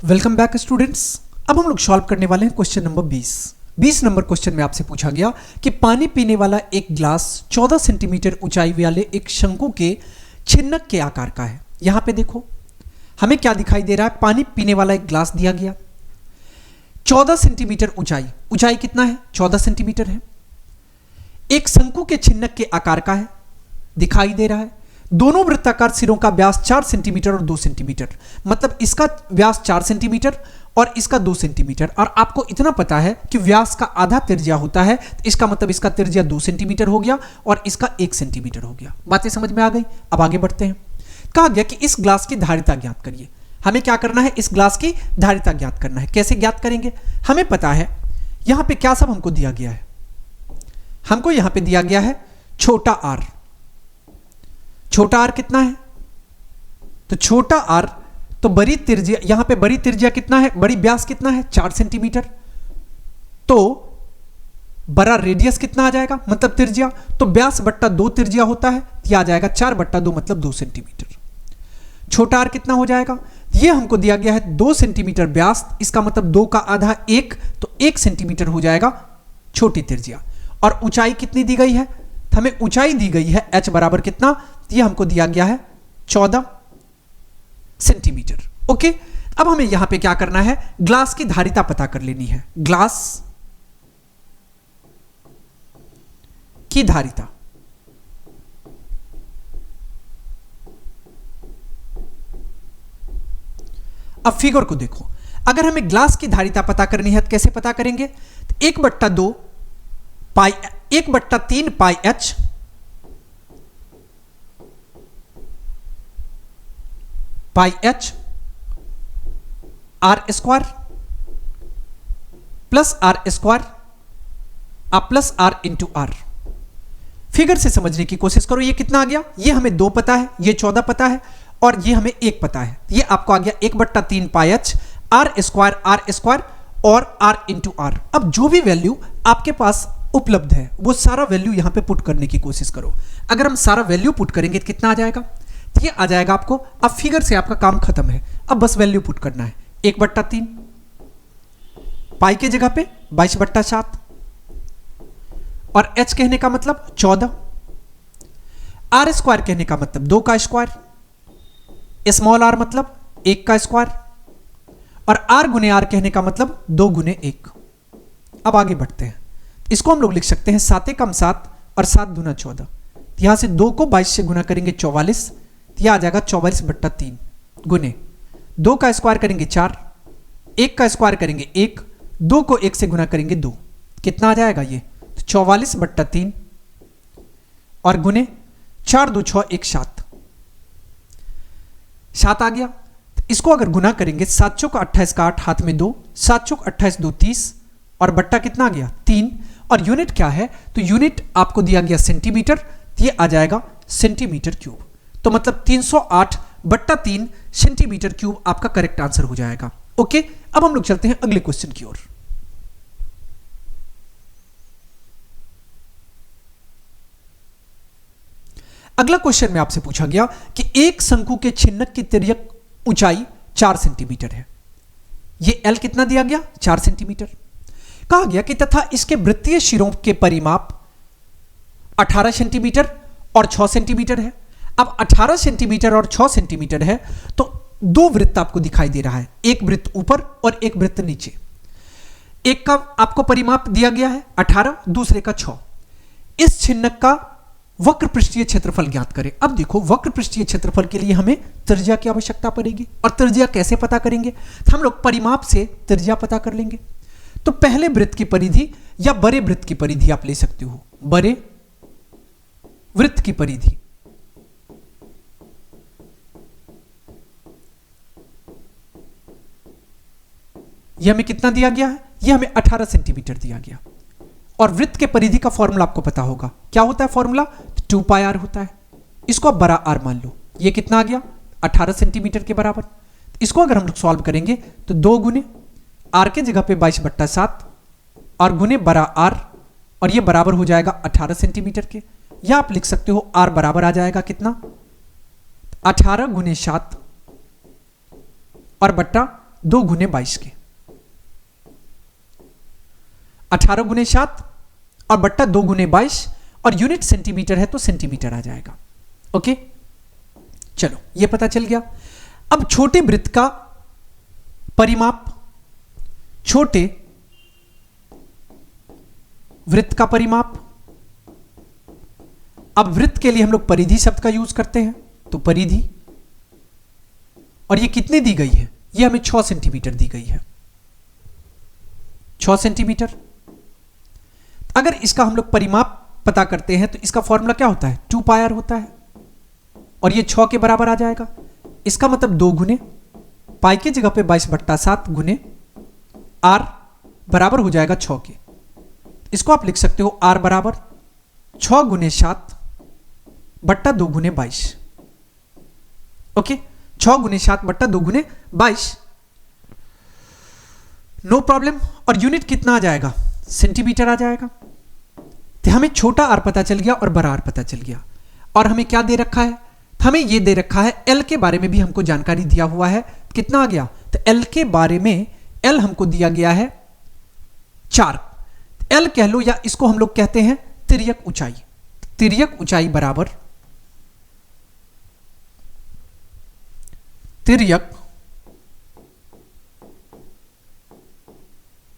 Welcome back students. अब हम लोग सॉल्व करने वाले हैं क्वेश्चन नंबर 20 नंबर क्वेश्चन में आपसे पूछा गया कि पानी पीने वाला एक ग्लास 14 सेंटीमीटर ऊंचाई वाले एक शंकु के छिन्नक के आकार का है। यहां पे देखो हमें क्या दिखाई दे रहा है, पानी पीने वाला एक ग्लास दिया गया, 14 सेंटीमीटर ऊंचाई कितना है, 14 सेंटीमीटर है, एक शंकु के छिन्नक के आकार का है, दिखाई दे रहा है। दोनों वृत्ताकार सिरों का व्यास 4 सेंटीमीटर और 2 सेंटीमीटर, मतलब इसका व्यास 4 सेंटीमीटर और इसका 2 सेंटीमीटर। और आपको इतना पता है कि व्यास का आधा त्रिज्या होता है, तो इसका मतलब इसका त्रिज्या 2 सेंटीमीटर हो गया और इसका 1 सेंटीमीटर हो गया। बातें समझ में आ गई। अब आगे बढ़ते हैं। कहा गया कि इस ग्लास की धारिता ज्ञात करिए। हमें क्या करना है, इस ग्लास की धारिता ज्ञात करना है। कैसे ज्ञात करेंगे, हमें पता है यहां पे क्या सब हमको दिया गया है। हमको यहां पे दिया गया है छोटा आर। छोटा आर कितना है, तो छोटा आर, तो बड़ी त्रिज्या, यहां पे बड़ी त्रिज्या कितना है, बड़ी व्यास कितना है, 4 सेंटीमीटर, तो बड़ा रेडियस कितना आ जाएगा, मतलब त्रिज्या, तो व्यास बट्टा 2 त्रिज्या होता है, यह आ जाएगा 4/2 मतलब 2 सेंटीमीटर। छोटा आर कितना हो जाएगा, यह हमको दिया गया है 2 सेंटीमीटर व्यास, इसका मतलब 2 का आधा 1, तो 1 सेंटीमीटर हो जाएगा छोटी त्रिज्या। और ऊंचाई कितनी दी गई है, हमें ऊंचाई दी गई है h बराबर कितना, यह हमको दिया गया है 14 सेंटीमीटर। ओके, अब हमें यहां पे क्या करना है, ग्लास की धारिता पता कर लेनी है। ग्लास की धारिता, अब फिगर को देखो, अगर हमें ग्लास की धारिता पता करनी है तो कैसे पता करेंगे, 1/2 pi 1/3 pi h pi h R square plus R square plus R into R. Figure से समझने की कोशिश करो, ये कितना आ गया, ये हमें 2 पता है, ये 14 पता है और ये हमें 1 पता है, ये आपको आ गया 1/3 पाई h आर स्क्वायर और आर इंटू आर। अब जो भी वैल्यू आपके पास उपलब्ध है वो सारा वैल्यू यहां पे पुट करने की कोशिश करो। अगर हम सारा वैल्यू पुट करेंगे तो कितना आ जाएगा, ये आ जाएगा आपको, अब फिगर से आपका काम खत्म है, अब बस वैल्यू पुट करना है। 1/3 पाई के जगह पे 22/7 और h कहने का मतलब 14, आर स्क्वायर कहने का मतलब 2 का स्क्वायर, स्मॉल आर मतलब 1 का स्क्वायर और r गुने r कहने का मतलब 2 गुने 1। अब आगे बढ़ते हैं, इसको हम लोग लिख सकते हैं 7 कम 7 और 7 दूना 14, यहां से 2 को 22 से गुना करेंगे 44, यह आ जाएगा 44/3 गुने 2 का स्क्वायर करेंगे 4, 1 का स्क्वायर करेंगे 1, 2 को 1 से गुना करेंगे 2, कितना आ जाएगा ये, तो 44/3 और गुने 4 2 6 1 7, 7 आ गया। इसको अगर गुना करेंगे 7 चौक 28 का 8 हाथ में 2, 7 चौक 28 2 30 और बट्टा कितना आ गया 3, और यूनिट क्या है, तो यूनिट आपको दिया गया सेंटीमीटर, तो ये आ जाएगा सेंटीमीटर क्यूब। तो मतलब 308/3 सेंटीमीटर क्यूब आपका करेक्ट आंसर हो जाएगा। ओके, अब हम लोग चलते हैं अगले क्वेश्चन की ओर। अगला क्वेश्चन में आपसे पूछा गया कि एक शंकु के छिन्नक की तिर्यक ऊंचाई 4 सेंटीमीटर है। ये L कितना दिया गया, 4 सेंटीमीटर। कहा गया कि तथा इसके वृत्तीय शिरों के परिमाप 18 सेंटीमीटर और 6 सेंटीमीटर है। अब 18 सेंटीमीटर और 6 सेंटीमीटर है तो 2 वृत्त आपको दिखाई दे रहा है, एक वृत्त ऊपर और एक वृत्त नीचे। एक का आपको परिमाप दिया गया है 18, दूसरे का 6। इस छिन्नक का वक्र पृष्ठीय क्षेत्रफल ज्ञात करें। अब देखो, वक्र पृष्ठीय क्षेत्रफल के लिए हमें त्रिज्या की आवश्यकता पड़ेगी, और त्रिज्या कैसे पता करेंगे, तो हम लोग परिमाप से त्रिज्या पता कर लेंगे। तो पहले वृत्त की परिधि या बड़े वृत्त की परिधि आप ले सकते हो, बड़े वृत्त की परिधि, यह हमें कितना दिया गया है, यह हमें 18 सेंटीमीटर दिया गया। और वृत्त के परिधि का फॉर्मूला आपको पता होगा, क्या होता है फॉर्मूला, 2 पाई r होता है। इसको आप बड़ा r मान लो, ये कितना आ गया 18 सेंटीमीटर के बराबर। इसको अगर हम लोग सॉल्व करेंगे तो 2 गुने r के जगह पे 22/7 और गुने बड़ा r, और ये बराबर हो जाएगा 18 सेंटीमीटर के, या आप लिख सकते हो r बराबर आ जाएगा कितना, 18 गुने 7 और बट्टा 2 गुने 22 के, 18 गुने 7 और बट्टा 2 गुने 22, और यूनिट सेंटीमीटर है तो सेंटीमीटर आ जाएगा। ओके, चलो ये पता चल गया। अब छोटे वृत्त का परिमाप, छोटे वृत्त का परिमाप। अब वृत्त के लिए हम लोग परिधि शब्द का यूज करते हैं, तो परिधि, और ये कितनी दी गई है, ये हमें 6 सेंटीमीटर दी गई है, 6 सेंटीमीटर। अगर इसका हम लोग परिमाप पता करते हैं तो इसका फॉर्मूला क्या होता है, 2 पाई r होता है, और ये 6 के बराबर आ जाएगा। इसका मतलब 2 गुने पाई की जगह पे 22/7 गुने r बराबर हो जाएगा 6 के। इसको आप लिख सकते हो r बराबर 6 गुने 7 बट्टा 2 गुने 22। ओके, 6 गुने 7 बट्टा 2 गुने 22, नो प्रॉब्लम। और यूनिट कितना आ जाएगा, सेंटीमीटर आ जाएगा। तो हमें छोटा r पता चल गया और बड़ा r पता चल गया। और हमें क्या दे रखा है, हमें यह दे रखा है L के बारे में भी हमको जानकारी दिया हुआ है। कितना आ गया, तो L के बारे में L हमको दिया गया है 4। L कह लो, या इसको हम लोग कहते हैं तिर्यक ऊंचाई। तिर्यक ऊंचाई बराबर तिर्यक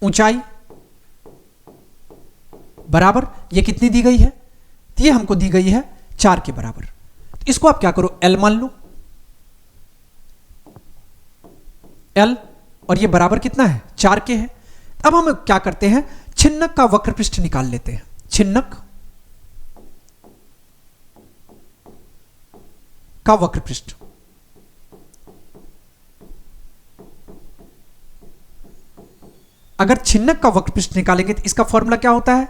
ऊंचाई बराबर, ये कितनी दी गई है, तो ये हमको दी गई है 4 के बराबर। तो इसको आप क्या करो, L मान लो, L, और ये बराबर कितना है, 4 के है। अब हम क्या करते हैं, छिन्नक का वक्र पृष्ठ निकाल लेते हैं। छिन्नक का वक्र पृष्ठ, अगर छिन्नक का वक्र पृष्ठ निकालेंगे तो इसका फॉर्मूला क्या होता है,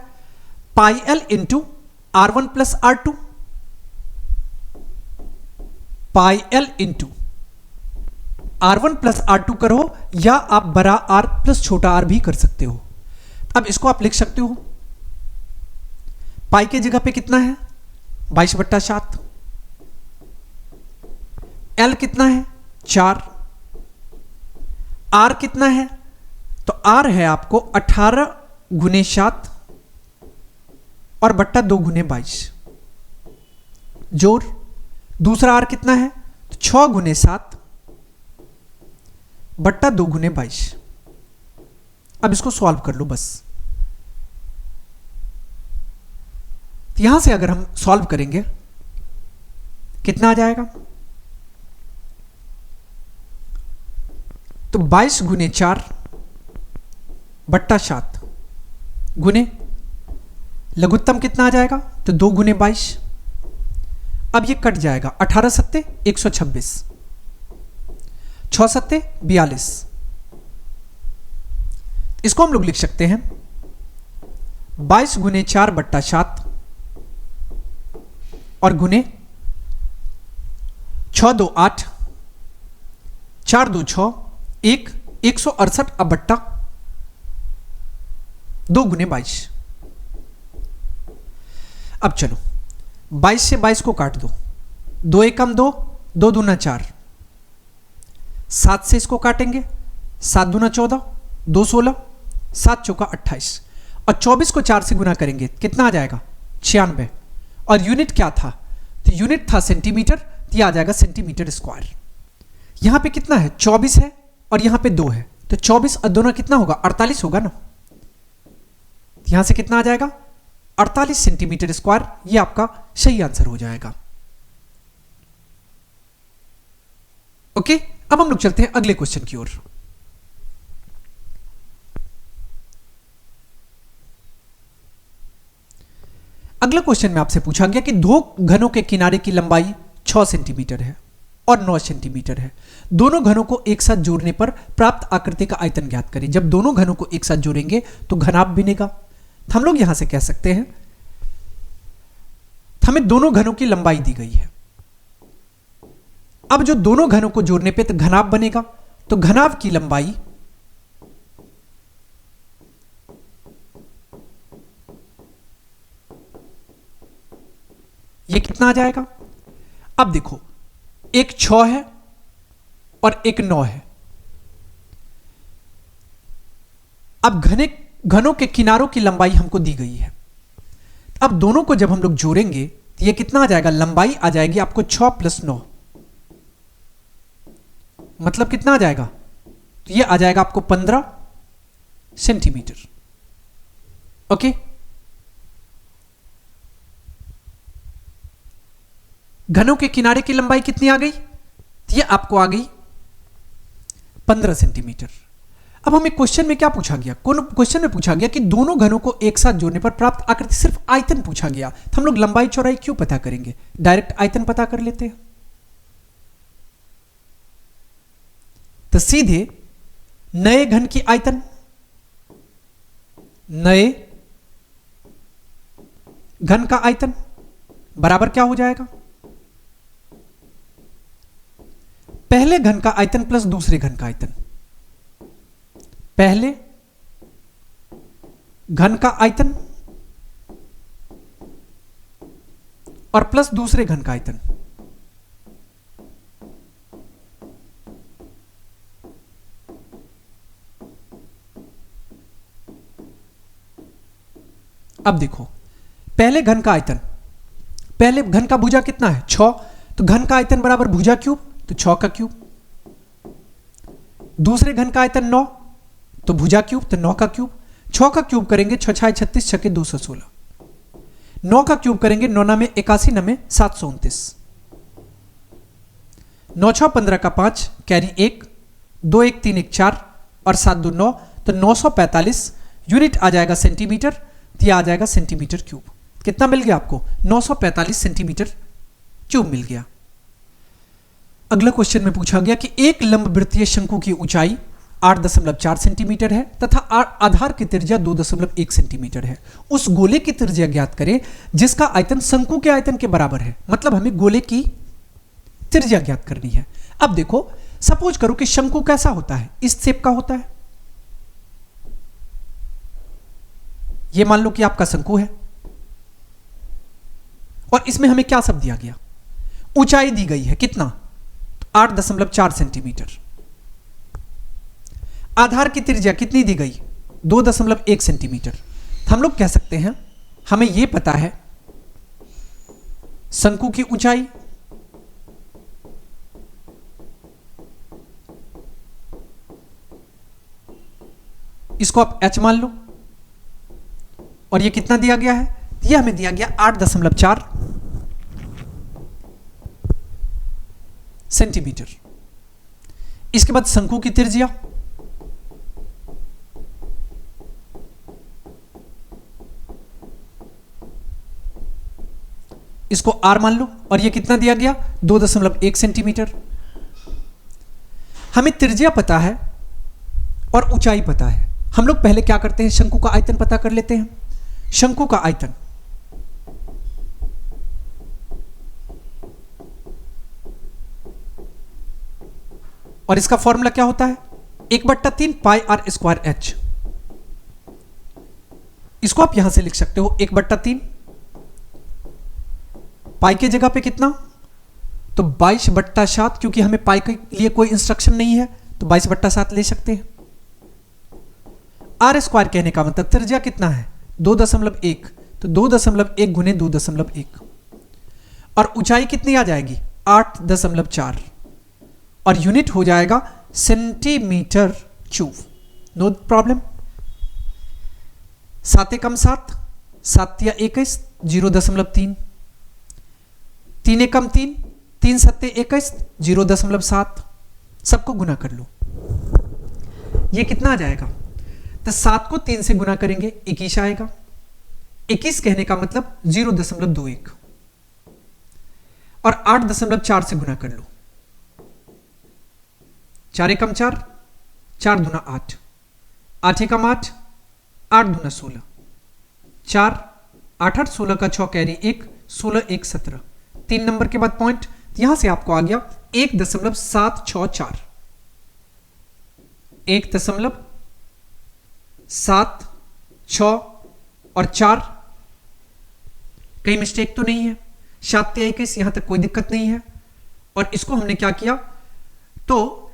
pi L into R1 plus R2, pi L into R1 plus R2 करो, या आप बड़ा R प्लस छोटा r भी कर सकते हो। अब इसको आप लिख सकते हो, पाई के जगह पे कितना है 22/7, L कितना है 4, R कितना है, तो R है आपको 18 गुने 7 और बट्टा 2 गुने 22, जोर। दूसरा R कितना है, तो 6 गुने 7 बट्टा 2 गुने 22। अब इसको सॉल्व कर लो बस। तो यहां से अगर हम सॉल्व करेंगे कितना आ जाएगा, तो 22 गुने 4 बट्टा 7 गुने लघुत्तम कितना आ जाएगा, तो 2 गुने 22। अब ये कट जाएगा, 18 सत्ते 126, 6 सत्ते 42। इसको हम लोग लिख सकते हैं 22 गुने 4 बट्टा 7 और गुने 6 2 8, 4 2 6 1, 168 अब बट्टा 2 गुने 22। अब चलो 22 से 22 को काट दो, 2 एकम 2, 2 दूना 4, 7 से इसको काटेंगे, 7 दूना 14, 2 16, 7 चौका 28, और 24 को 4 से गुना करेंगे कितना आ जाएगा 96। और यूनिट क्या था, तो यूनिट था सेंटीमीटर, तो यह आ जाएगा सेंटीमीटर स्क्वायर। यहां पे कितना है 24 है और यहां पे 2 है, तो 24 और दोनों कितना होगा 48 होगा ना। यहां से कितना आ जाएगा 48 सेंटीमीटर स्क्वायर, ये आपका सही आंसर हो जाएगा। ओके, अब हम लोग चलते हैं अगले क्वेश्चन की ओर। अगला क्वेश्चन में आपसे पूछा गया कि दो घनों के किनारे की लंबाई 6 सेंटीमीटर है और 9 सेंटीमीटर है। दोनों घनों को एक साथ जोड़ने पर प्राप्त आकृति का आयतन ज्ञात करें। जब दोनों घनों को एक साथ जोड़ेंगे तो घनाभ बनेगा। तो हम लोग यहां से कह सकते हैं, हमें दोनों घनों की लंबाई दी गई है। अब जो दोनों घनों को जोड़ने पे तो घनाभ बनेगा, तो घनाभ की लंबाई ये कितना आ जाएगा। अब देखो, एक 6 है और एक 9 है, अब घनों के किनारों की लंबाई हमको दी गई है। अब दोनों को जब हम लोग जोड़ेंगे तो ये कितना आ जाएगा, लंबाई आ जाएगी आपको 6 + 9, मतलब कितना आ जाएगा, तो ये आ जाएगा आपको 15 सेंटीमीटर। ओके, घनों के किनारे की लंबाई कितनी आ गई, तो ये आपको आ गई 15 सेंटीमीटर। अब हमें क्वेश्चन में क्या पूछा गया, क्वेश्चन में पूछा गया कि दोनों घनों को एक साथ जोड़ने पर प्राप्त आकृति, सिर्फ आयतन पूछा गया, तो हम लोग लंबाई चौड़ाई क्यों पता करेंगे, डायरेक्ट आयतन पता कर लेते हैं। तो सीधे नए घन की आयतन, नए घन का आयतन बराबर क्या हो जाएगा, पहले घन का आयतन प्लस दूसरे घन का आयतन, पहले घन का आयतन और प्लस दूसरे घन का आयतन। अब देखो, पहले घन का आयतन, पहले घन का भुजा कितना है 6, तो घन का आयतन बराबर भुजा क्यूब, तो 6 का क्यूब। दूसरे घन का आयतन 9, तो भुजा क्यूब, तो 9 का क्यूब। 6 का क्यूब करेंगे 6 6 36, 6 के 216। 9 का क्यूब करेंगे 9 9 में 81, 9 में 729। 9 6 15 का 5, कैरी 1, 2 1 3 1 4 और 7 2 9, तो 945 यूनिट आ जाएगा सेंटीमीटर, तो यह आ जाएगा सेंटीमीटर क्यूब। कितना मिल गया आपको, 945 सेंटीमीटर क्यूब मिल गया। अगला क्वेश्चन में पूछा गया कि एक लंबवृत्तीय शंकु की ऊंचाई 8.4 सेंटीमीटर है तथा आधार की त्रिज्या 2.1 सेंटीमीटर है। उस गोले की त्रिज्या ज्ञात करें जिसका आयतन शंकु के आयतन के बराबर है। मतलब हमें गोले की त्रिज्या ज्ञात करनी है। अब देखो, सपोज करो कि शंकु कैसा होता है, इस शेप का होता है। यह मान लो कि आपका शंकु है और इसमें हमें क्या सब दिया गया, ऊंचाई दी गई है, कितना, 8.4 सेंटीमीटर। आधार की त्रिज्या कितनी दी गई, 2.1 सेंटीमीटर। हम लोग कह सकते हैं, हमें यह पता है शंकु की ऊंचाई इसको आप h मान लो, और ये कितना दिया गया है, ये हमें दिया गया 8.4 सेंटीमीटर। इसके बाद शंकु की त्रिज्या, इसको r मान लो, और ये कितना दिया गया, 2.1 सेंटीमीटर। हमें त्रिज्या पता है और ऊंचाई पता है। हम लोग पहले क्या करते हैं, शंकु का आयतन पता कर लेते हैं। शंकु का आयतन, और इसका फॉर्मूला क्या होता है, 1/3 पाई आर स्क्वायर एच। इसको आप यहां से लिख सकते हो 1/3 पाई के जगह पे कितना, तो 22/7, क्योंकि हमें पाई के लिए कोई इंस्ट्रक्शन नहीं है तो 22/7 ले सकते हैं। आर स्क्वायर कहने का मतलब त्रिज्या कितना है, 2.1, तो 2.1 गुने 2.1, और ऊंचाई कितनी आ जाएगी, 8.4, और यूनिट हो जाएगा सेंटीमीटर क्यूब। No problem. 7 एकम 7, 7 या 21, 0.3, 3 एकम 3, 3 7 21, 0.7, सबको गुना कर लो। ये कितना आ जाएगा, तो 7 को 3 से गुना करेंगे 21 आएगा। 21 कहने का मतलब 0.21, और 8.4 से गुना कर लो। 4 एकम 4, 4 दूना 8, 8 एकम 8, 8 दूना 16, 4 8 8 16 का 6 कैरी 1, 16 1 17, 3 नंबर के बाद पॉइंट, यहां से आपको आ गया 1.764, 1.76 और 4, कहीं मिस्टेक तो नहीं है, 7 या 21, यहां तक कोई दिक्कत नहीं है। और इसको हमने क्या किया, तो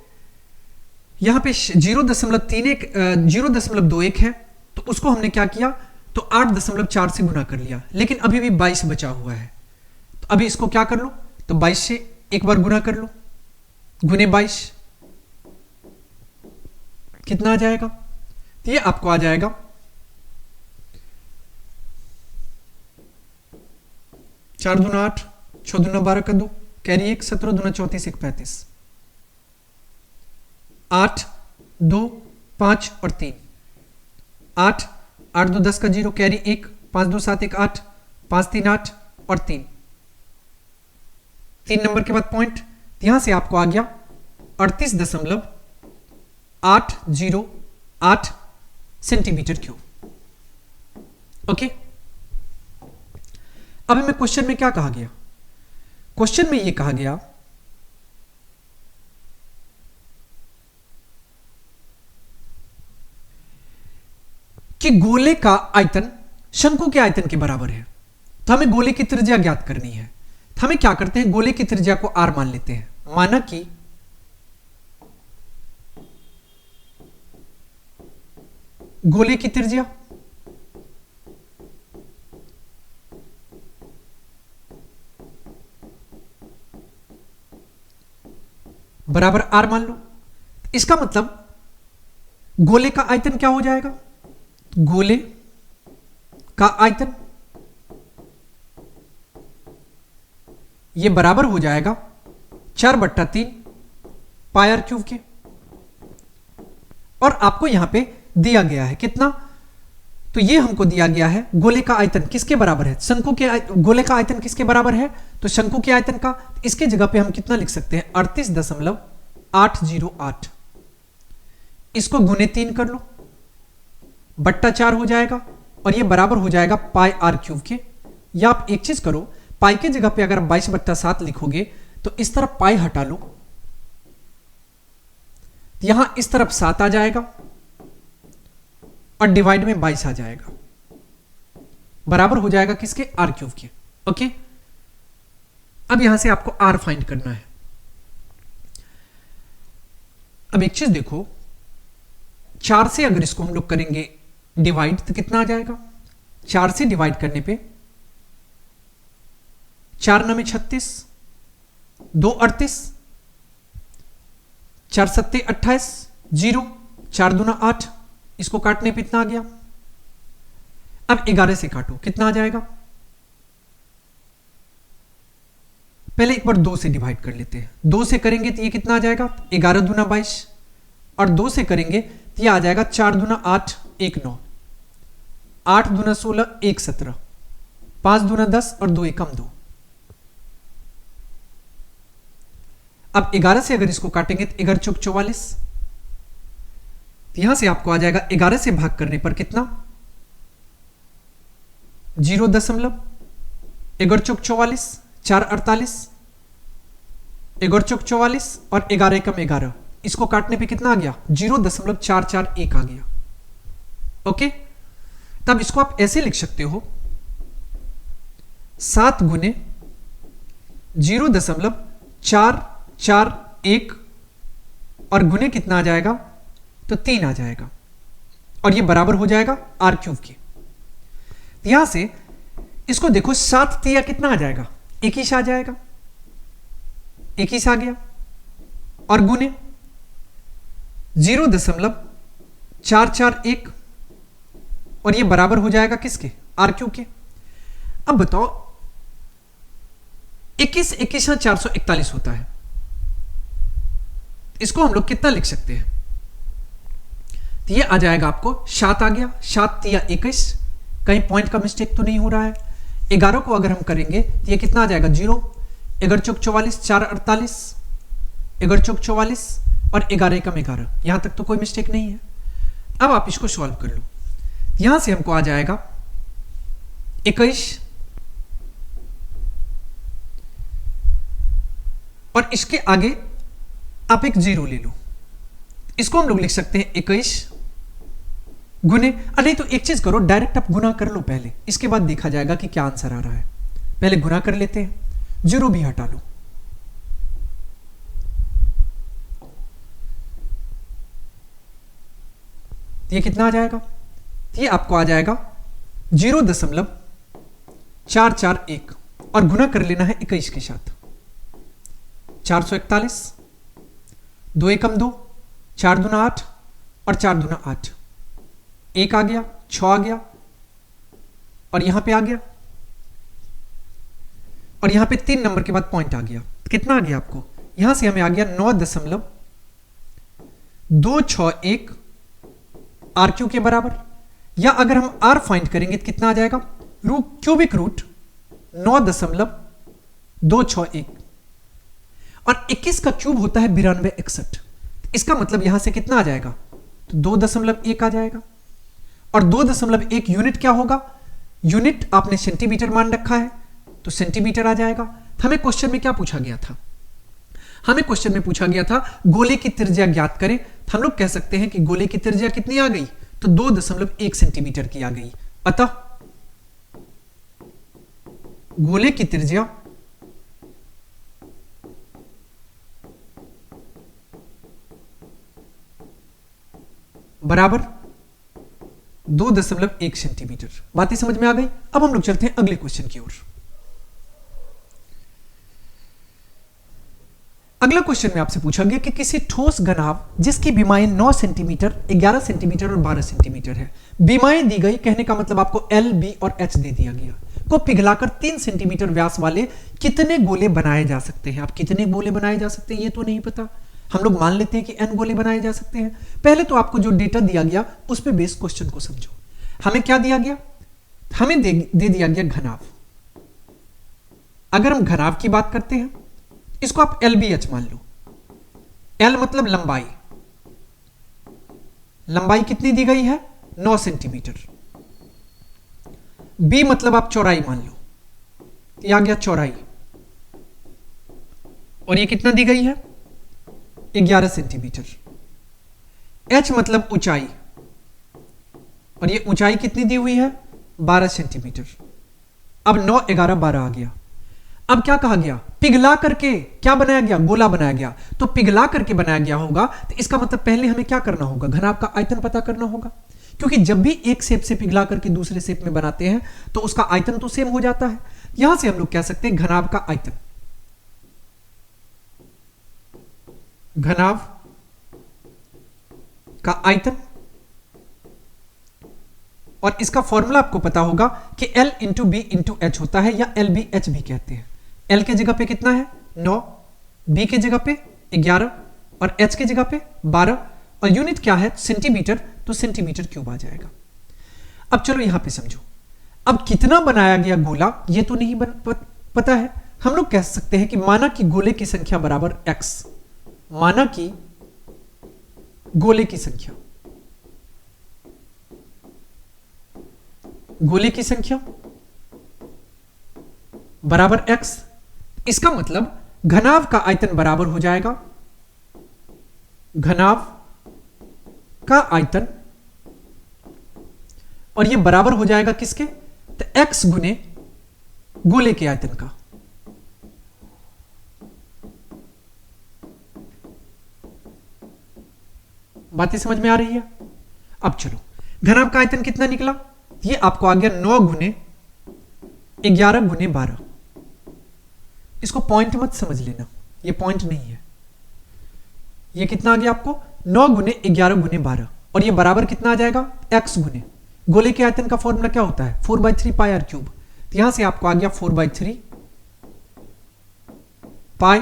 यहां पे 0.21 है, तो उसको हमने क्या किया, तो 8.4 से गुना कर लिया, लेकिन अभी भी 22 बचा हुआ है। तो अभी इसको क्या कर लो, तो 22 से एक बार गुना कर लो, गुने 22 कितना आ जाएगा, तो ये आपको आ जाएगा 4 दूना 8, 6 दूना 12 का 2, कैरी 1, 17 दूना 34, 1 35, 8 2 5 और 3, 8 8 2 10 का 0, कैरी 1, 5 2 7 1 8, 5 3 8 और 3 नंबर के बाद पॉइंट, यहां से आपको आ गया 38.808 सेंटीमीटर क्यूब। ओके, अब हमें क्वेश्चन में क्या कहा गया, क्वेश्चन में यह कहा गया कि गोले का आयतन शंकु के आयतन के बराबर है। तो हमें गोले की त्रिज्या ज्ञात करनी है। तो हमें क्या करते हैं, गोले की त्रिज्या को r मान लेते हैं। माना कि गोले की त्रिज्या बराबर r मान लो। इसका मतलब गोले का आयतन क्या हो जाएगा, गोले का आयतन ये बराबर हो जाएगा 4/3 पाई r क्यूब के। और आपको यहां पे दिया गया है कितना, तो ये हमको दिया गया है गोले का आयतन किसके बराबर है, शंकु के गोले का आयतन किसके बराबर है, तो शंकु के आयतन का। इसके जगह पे हम कितना लिख सकते हैं, 38.808। इसको गुने 3 कर लो, बट्टा 4 हो जाएगा, और ये बराबर हो जाएगा पाई r क्यूब के। या आप एक चीज करो, पाई के जगह पे अगर 22/7 लिखोगे तो इस तरफ पाई हटा लो, यहां इस तरफ 7 आ जाएगा और डिवाइड में 22 आ जाएगा, बराबर हो जाएगा किसके, r क्यूब के। ओके, अब यहां से आपको r फाइंड करना है। अब एक चीज देखो, 4 से अगर इसको हम लोग करेंगे डिवाइड तो कितना आ जाएगा, 4 से डिवाइड करने पे 4 9 36, 2 38, 4 7 28, 0, 4 दूना 8, इसको काटने पे इतना आ गया। अब 11 से काटो, कितना आ जाएगा, पहले एक बार 2 से डिवाइड कर लेते हैं। 2 से करेंगे तो ये कितना आ जाएगा, 11 दूना 22, और 2 से करेंगे तो ये आ जाएगा 4 दूना 8 1 9, 8 दूना 16 1 17, 5 दूना 10 और 2 एकम 2। अब 11 से अगर इसको काटेंगे तो 11 चौक 44, यहां से आपको आ जाएगा 11 से भाग करने पर कितना, 0.11 चौक 44, 4 48, 11 चौक 44 और 11 एकम 11, इसको काटने पे कितना आ गया, 0.441 आ गया। ओके, तब इसको आप ऐसे लिख सकते हो, 7 गुने 0.441 और गुने कितना आ जाएगा, तो 3 आ जाएगा, और ये बराबर हो जाएगा r क्यूब के। यहां से इसको देखो, 7 तिया कितना आ जाएगा, 21 आ जाएगा, 21 आ गया, और गुने 0.441 और ये बराबर हो जाएगा किसके, r क्यूब के। अब बताओ 21 21 441 होता है, इसको हम लोग कितना लिख सकते हैं, तो ये आ जाएगा आपको 7 आ गया, 7 तिया 21, कहीं पॉइंट का मिस्टेक तो नहीं हो रहा है। 11 को अगर हम करेंगे तो ये कितना आ जाएगा, 0, 11 चौक 44, 4 48, 11 चौक 44 और 11 एकम 11, यहां तक तो कोई मिस्टेक नहीं है। अब आप इसको सॉल्व कर लो, यहां से हमको आ जाएगा 21 और इसके आगे आप एक 0 ले लो, इसको हम लोग लिख सकते हैं 21 गुने, नहीं तो एक चीज करो, डायरेक्ट आप गुना कर लो पहले, इसके बाद देखा जाएगा कि क्या आंसर आ रहा है। पहले गुना कर लेते हैं, 0 भी हटा लो, ये कितना आ जाएगा? ये आपको आ जाएगा 0.441 और गुना कर लेना है 21 के साथ। 441, 2 एकम 2, 4 दूना 8 और 4 दूना 8, 1 आ गया, 6 आ गया और यहां पे आ गया, और यहां पे 3 नंबर के बाद पॉइंट आ गया। कितना आ गया आपको? यहां से हमें आ गया 9.261 आर क्यू के बराबर, या अगर हम आर फाइंड करेंगे तो कितना आ जाएगा? क्यूबिक रूट 9.261 और 21 का क्यूब होता है 9261। इसका मतलब यहां से कितना आ जाएगा? तो 2.1 आ जाएगा। और 2.1 यूनिट क्या होगा? यूनिट आपने सेंटीमीटर मान रखा है तो सेंटीमीटर आ जाएगा। हमें क्वेश्चन में क्या पूछा गया था? हमें क्वेश्चन में पूछा गया था गोले की त्रिज्या ज्ञात करें। तो हम लोग कह सकते हैं कि गोले की त्रिज्या कितनी आ गई? तो 2.1 सेंटीमीटर की आ गई। अतः गोले की त्रिज्या बराबर 2.1 सेंटीमीटर। बातें समझ में आ गई? अब हम लोग चलते हैं अगले क्वेश्चन की ओर। अगला क्वेश्चन में आपसे पूछा गया कि किसी ठोस घनाभ जिसकी बीमाएं 9 सेंटीमीटर, 11 सेंटीमीटर और 12 सेंटीमीटर है, बीमाएं दी गई, कहने का मतलब आपको एल, बी और एच दे दिया गया, को पिघलाकर 3 सेंटीमीटर व्यास वाले कितने गोले बनाए जा सकते हैं। आप कितने गोले बनाए जा सकते हैं ये तो नहीं पता, हम लोग मान लेते हैं कि n गोले बनाए जा सकते हैं। पहले तो आपको जो डेटा दिया गया उस पर बेस क्वेश्चन को समझो। हमें क्या दिया गया? हमें दे दिया गया घनाभ। अगर हम घनाभ की बात करते हैं, इसको आप LBH मान लो। L मतलब लंबाई, लंबाई कितनी दी गई है? 9 सेंटीमीटर। B मतलब आप चौड़ाई मान लो, ये आ गया चौड़ाई, और ये कितना दी गई है? 11 सेंटीमीटर। H मतलब ऊंचाई, और ये ऊंचाई कितनी दी हुई है? 12 सेंटीमीटर। अब 9, 11, 12 आ गया। अब क्या कहा गया? पिघला करके क्या बनाया गया? गोला बनाया गया। तो पिघला करके बनाया गया होगा तो इसका मतलब पहले हमें क्या करना होगा? घनाभ का आयतन पता करना होगा, क्योंकि जब भी एक शेप से पिघला करके दूसरे शेप में बनाते हैं तो उसका आयतन तो सेम हो जाता है। यहां से हम लोग कह सकते हैं घनाभ का आयतन, घनाभ का आयतन, और इसका फॉर्मूला आपको पता होगा कि L into B into H होता है, या LBH भी कहते हैं। L के जगह पे कितना है? 9, B के जगह पे 11 और H के जगह पे 12, और यूनिट क्या है? सेंटीमीटर, तो सेंटीमीटर क्यूब आ जाएगा। अब चलो यहां पे समझो, अब कितना बनाया गया गोला ये तो नहीं पता है। हम लोग कह सकते हैं कि माना कि गोले की संख्या बराबर x, माना कि गोले की संख्या, गोले की संख्या बराबर x, इसका मतलब घनाभ का आयतन बराबर हो जाएगा, घनाभ का आयतन, और यह बराबर हो जाएगा किसके? तो x गुने गोले के आयतन का। बातें समझ में आ रही है? अब चलो, घनाभ का आयतन कितना निकला? ये आपको आ गया 9 गुने 11 गुने 12। इसको पॉइंट मत समझ लेना, ये पॉइंट नहीं है। ये कितना आ गया आपको? 9 गुने 11 गुने 12, और ये बराबर कितना आ जाएगा? x गुने गोले के आयतन का फॉर्मूला क्या होता है? 4/3 पाई आर क्यूब। तो यहां से आपको आ गया 4/3 पाई,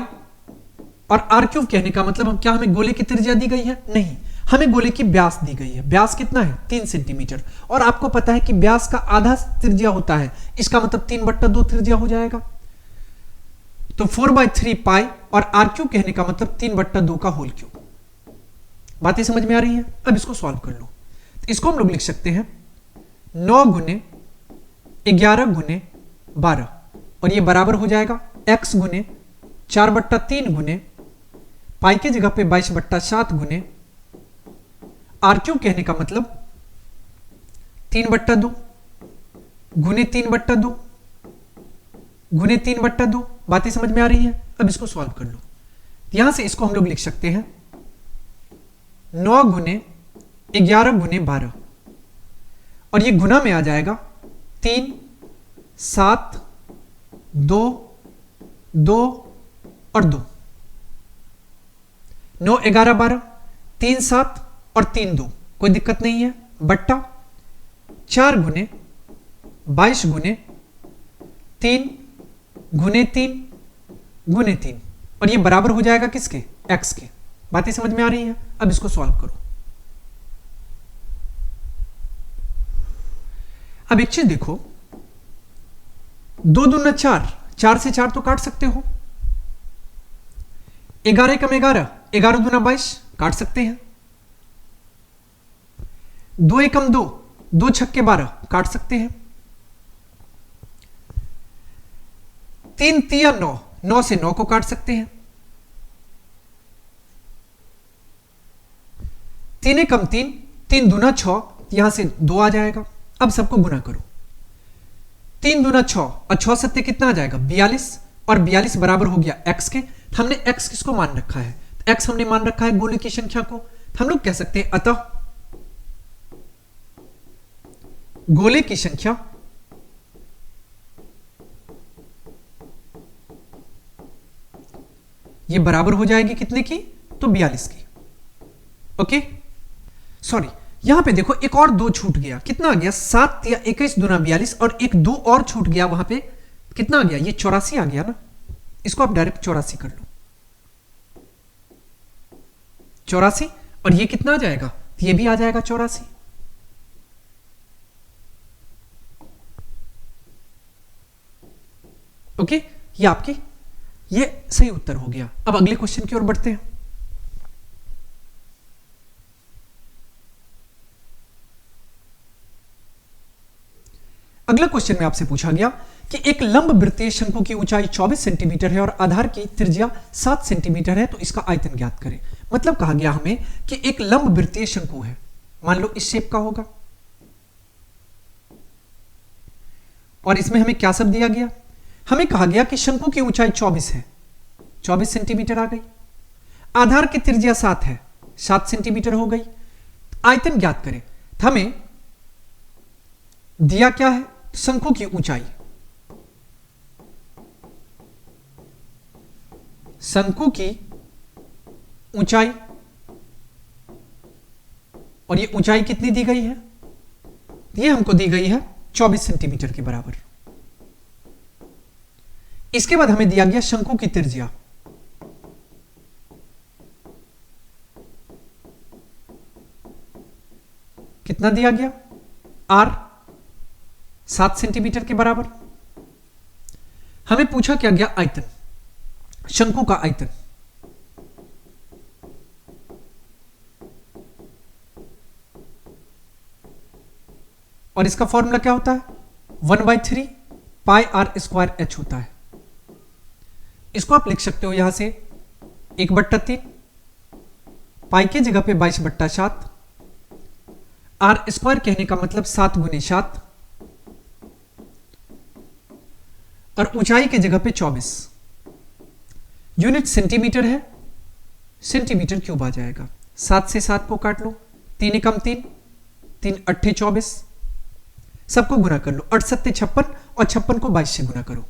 और आर क्यूब कहने का मतलब क्या हमें गोले की त्रिज्या दी गई है? नहीं, हमें गोले की व्यास दी गई है। व्यास कितना है? 3 सेंटीमीटर, और आपको पता है कि व्यास का आधा त्रिज्या होता है, इसका मतलब 3/2 त्रिज्या हो जाएगा। तो 4/3 पाई और आर क्यूब कहने का मतलब 3/2 का होल क्यूब। बातें समझ में आ रही है? अब इसको सॉल्व कर लो। तो इसको हम लोग लिख सकते हैं 9 गुने 11 गुने 12, और ये बराबर हो जाएगा x गुने 4/3 गुने पाई की जगह पे 22/7 गुने आर क्यूब कहने का मतलब 3/2 गुने 3/2 गुने 3/2। बातें समझ में आ रही है? अब इसको सॉल्व कर लो। यहां से इसको हम लोग लिख सकते हैं 9 गुने 11 गुने 12, और ये गुना में आ जाएगा 3 7 2 2 और 2, 9 11 12, 3 7 और 3 2, कोई दिक्कत नहीं है, बट्टा 4 गुने 22 गुने 3 गुने 3 गुने 3, और ये बराबर हो जाएगा किसके, x के। बातें समझ में आ रही है? अब इसको सॉल्व करो। अब एक चीज देखो, 2 दूना 4, 4 से 4 तो काट सकते हो, 11 कम 11, 11 दूना 22 काट सकते हैं, 2 एकम 2, 2 छक्के 12 काट सकते हैं, 3 तिया 9, 9 से 9 को काट सकते हैं, 3 एकम 3, 3 दूना 6, यहां से 2 आ जाएगा। अब सबको गुना करो, 3 दूना 6 और 6 सत्ते कितना आ जाएगा, 42, और 42 बराबर हो गया x के। हमने x किसको मान रखा है, x हमने मान रखा है गोले की संख्या को, तो हम लोग कह सकते हैं अतः गोले की संख्या ये बराबर हो जाएगी कितने की, तो 42 की। ओके, सॉरी, यहां पे देखो एक और 2 छूट गया, कितना आ गया, 7 या 21 दूना 42, और एक 2 और छूट गया, वहां पे कितना आ गया, ये 84 आ गया ना, इसको आप डायरेक्ट 84 कर लो, 84, और ये कितना आ जाएगा, ये भी आ जाएगा 84। ओके, ये आपकी ये सही उत्तर हो गया। अब अगले क्वेश्चन की ओर बढ़ते हैं। अगला क्वेश्चन में आपसे पूछा गया कि एक लंब वृत्तीय शंकु की ऊंचाई 24 सेंटीमीटर है और आधार की त्रिज्या 7 सेंटीमीटर है, तो इसका आयतन ज्ञात करें। मतलब कहा गया हमें कि एक लंब वृत्तीय शंकु है, मान लो इस शेप का होगा, और इसमें हमें क्या सब दिया गया, हमें कहा गया कि शंकु की ऊंचाई 24 है, 24 सेंटीमीटर आ गई, आधार की त्रिज्या 7 है, 7 सेंटीमीटर हो गई, आयतन ज्ञात करें। हमें दिया क्या है, शंकु की ऊंचाई, शंकु की ऊंचाई, और ये ऊंचाई कितनी दी गई है, ये हमको दी गई है 24 सेंटीमीटर के बराबर। इसके बाद हमें दिया गया शंकु की त्रिज्या, कितना दिया गया, r 7 सेंटीमीटर के बराबर। हमें पूछा क्या गया, आयतन, शंकु का आयतन, और इसका फॉर्मूला क्या होता है, 1/3 पाई r स्क्वायर h होता है। इसको आप लिख सकते हो यहां से 1/3, पाई की जगह पे 22/7, r स्क्वायर कहने का मतलब 7 गुने 7, और ऊंचाई की जगह पे 24, यूनिट सेंटीमीटर है, सेंटीमीटर क्यूब आ जाएगा। 7 से 7 को काट लो, 3 एकम 3, 3 अट्ठे 24, सबको गुना कर लो, 8 सत्ते 56, और 56 को 22 से गुना करो,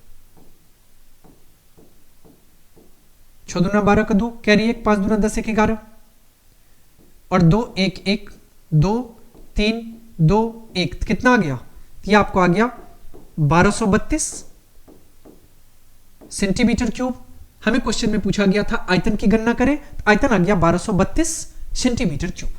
6 दूना 12 का 2, कैरी 1, 5 दूना 10, 1 11, और 2 1 1 2 3 2 1, कितना आ गया, ये आपको आ गया 1232 सेंटीमीटर क्यूब। हमें क्वेश्चन में पूछा गया था आयतन की गणना करें, आयतन आ गया 1232 सेंटीमीटर क्यूब।